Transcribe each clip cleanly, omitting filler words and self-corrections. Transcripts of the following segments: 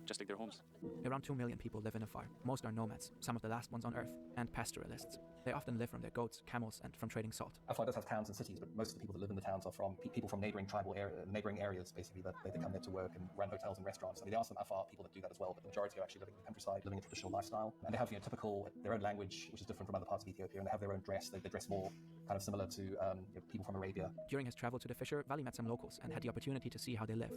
just like their homes. Around 2 million people live in Afar. Most are nomads, some of the last ones on Earth, and pastoralists. They often live from their goats, camels, and from trading salt. Afar does have towns and cities, but most of the people that live in the towns are from people from neighboring areas, basically, that they come there to work and run hotels and restaurants. I mean, there are some Afar people that do that as well, but the majority are actually living in the countryside, living a traditional lifestyle. And they have, their own language, which is different from other parts of Ethiopia, and they have their own dress. They dress more kind of similar to people from Arabia. During his travel to the fissure, Vali met some locals and had the opportunity to see how they live.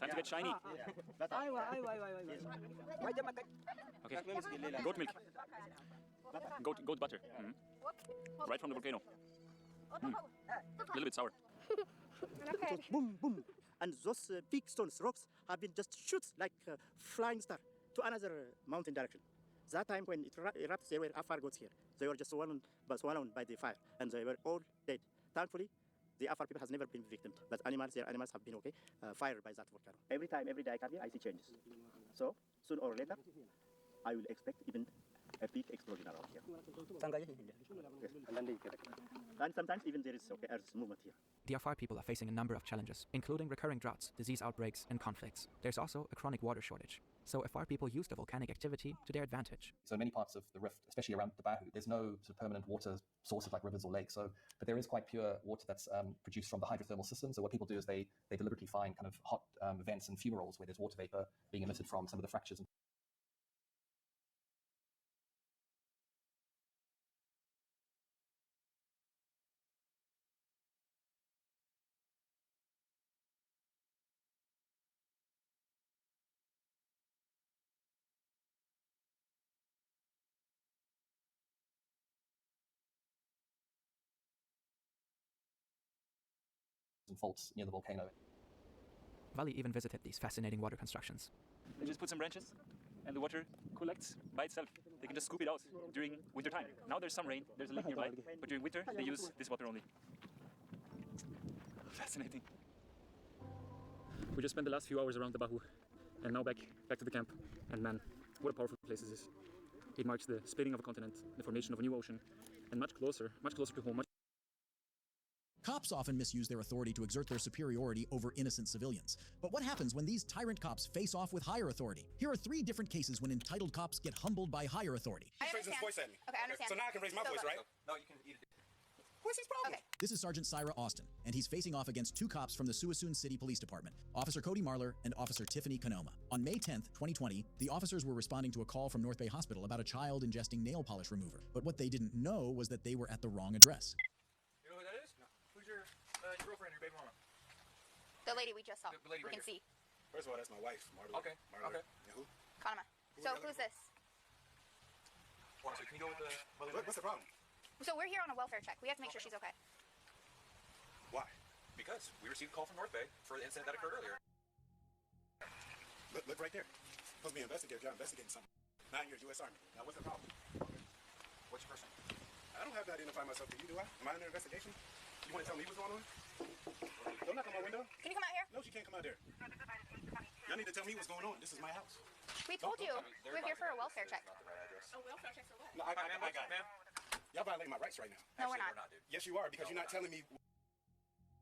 Time to get shiny. Okay. Goat milk. Goat butter. Right from the volcano. A little bit sour. Boom, boom. And those big stones, rocks, have been just shoots like a flying star to another mountain direction. That time when it erupted, there were Afar goats here. They were just swallowed by the fire, and they were all dead. Thankfully, the Afar people has never been victimed, but their animals have been okay, fired by that volcano. Every day I come here, I see changes. So, sooner or later, I will expect even a big explosion around here. And sometimes even there is earth movement here. The Afar people are facing a number of challenges, including recurring droughts, disease outbreaks, and conflicts. There's also a chronic water shortage. So Afar people use the volcanic activity to their advantage. So in many parts of the rift, especially around the Bahu, there's no sort of permanent water sources like rivers or lakes. But there is quite pure water that's produced from the hydrothermal system. So what people do is they deliberately find kind of hot vents and fumaroles where there's water vapor being emitted from some of the fractures. And faults near the volcano. Vali even visited these fascinating water constructions. They just put some branches and the water collects by itself. They can just scoop it out during winter time. Now there's some rain, there's a lake nearby, but during winter they use this water only. Fascinating. We just spent the last few hours around the Bahu and now back to the camp. And man, what a powerful place this is. It marks the splitting of a continent, the formation of a new ocean, and much closer to home. Cops often misuse their authority to exert their superiority over innocent civilians. But what happens when these tyrant cops face off with higher authority? Here are 3 different cases when entitled cops get humbled by higher authority. He's raising his voice at me. Okay, I understand. So now I can raise my voice, right? No, you can eat it. What's his problem? Okay. This is Sergeant Syra Austin, and he's facing off against 2 cops from the Suisun City Police Department, Officer Cody Marler and Officer Tiffany Kanoma. On May 10th, 2020, the officers were responding to a call from North Bay Hospital about a child ingesting nail polish remover. But what they didn't know was that they were at the wrong address. You know who that is? No. Who's your girlfriend, your baby mama? The lady we just saw. The lady we right can see. First of all, that's my wife, Marla. Okay. Marla. Okay. Yeah, who? Kanama. So who's this? So can you go with the What's the problem? So we're here on a welfare check. We have to make sure she's okay. Why? Because we received a call from North Bay for the incident that occurred earlier. Look right there. Supposed to be an investigator. You're investigating something. 9 years, U.S. Army. Now, what's the problem? Okay. What's your person? I don't have to identify myself to you, do I? Am I under investigation? You want to tell me what's going on? Don't knock on my window. Can you come out here? No, she can't come out there. Y'all need to tell me what's going on. This is my house. We told you. We're here for a welfare check. Not the right address. A welfare check for what? No, I got it. Ma'am. Y'all violating my rights right now. No, we're not. Dude. Yes, you are, because you're not telling me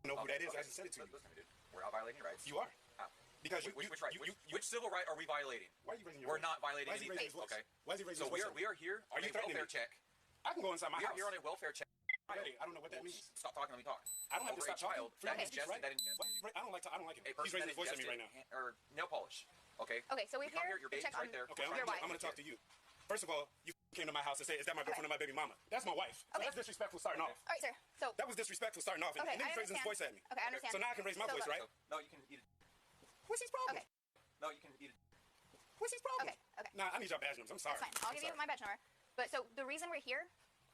know who that is. I just said it to you. Listen to me, dude. We're not violating your rights. You are. How? Because which right? Which civil right are we violating? Why are you raising your We're voice? not violating Why is he anything. raising his voice? Okay. Why is he raising So his voice? we are here on you a threatening welfare me? check. I can go inside my We house. are here on a welfare check. I don't know what that means. Stop talking. Let me talk. I don't have to Over a stop talking. child that Okay. ingested. Right? I don't like him. A He's person raising his voice at me right now. Or nail polish. Okay. Okay, so we're come here Your to baby's check right on there. Okay, your wife. I'm going to talk to you. First of all, you came to my house and said, is that my girlfriend or my baby mama? That's my wife. So Okay. that's disrespectful starting off. All right, sir. So That was disrespectful starting off. Okay, and then I he's raising his voice understand. at me. Okay, I understand. So now I can raise my So voice, look- right? No, you can eat it. What's his problem? Okay. No, you can eat it. What's his problem? Okay. Nah, I need your badge numbers. I'm sorry. That's fine. I'll give you my badge number. But so the reason we're here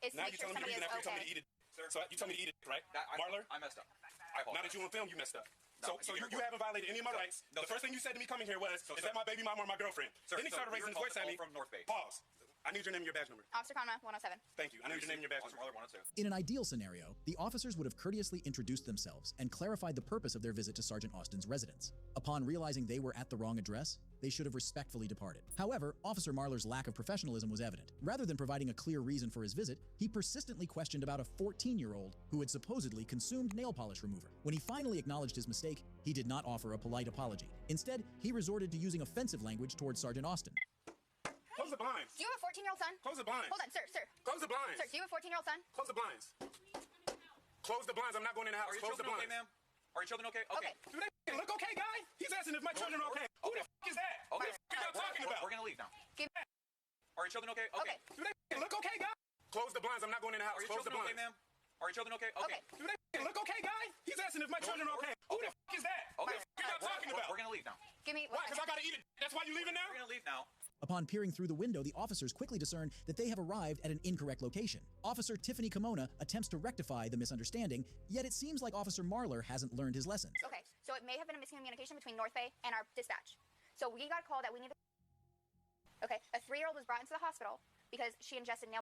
is to Now make you're sure telling me somebody the reason is after you told me to okay. eat it. So you told me to eat it, right? Marler? I messed up. Now I apologize. that you on film, you messed up. No, So you haven't violated any of my rights. no, The first thing you said to me coming here was, is that my baby mama or my girlfriend? Sir, Then he started we raising were his voice at called me. from North Bay. Pause. I need your name and your badge number. Officer Conma, 107. Thank you. I need your name and your badge number. 102. In an ideal scenario, the officers would have courteously introduced themselves and clarified the purpose of their visit to Sergeant Austin's residence. Upon realizing they were at the wrong address, they should have respectfully departed. However, Officer Marler's lack of professionalism was evident. Rather than providing a clear reason for his visit, he persistently questioned about a 14-year-old who had supposedly consumed nail polish remover. When he finally acknowledged his mistake, he did not offer a polite apology. Instead, he resorted to using offensive language towards Sergeant Austin. Close the blinds. Do you have a 14-year-old son? Close the blinds. Hold on, sir. Close the blinds. Sir, do you have a 14-year-old son? Close the blinds. Close the blinds. I'm not going in the house. Are your Close the children blinds. okay, ma'am? Are your children okay? Okay. Do they look okay, guy? He's asking if my children are okay. Who the is that? Okay. What the are y'all talking about? We're gonna leave now. Give me. Are your children okay? Okay. Do they look okay, guy? Close the blinds. I'm not going in the house. Are your Close the children okay, blinds. ma'am? Are your children okay? Okay. Do they look okay, guy? He's asking if my children are okay. Who the is that? Okay. What the are y'all talking about? We're gonna leave now. Give me. Why? Because I gotta eat it. That's why you leaving now? We're gonna leave now. Upon peering through the window, the officers quickly discern that they have arrived at an incorrect location. Officer Tiffany Kimona attempts to rectify the misunderstanding, yet it seems like Officer Marler hasn't learned his lesson. Okay, so it may have been a miscommunication between North Bay and our dispatch. So we got a call that we needed. Okay, a 3-year-old was brought into the hospital because she ingested nail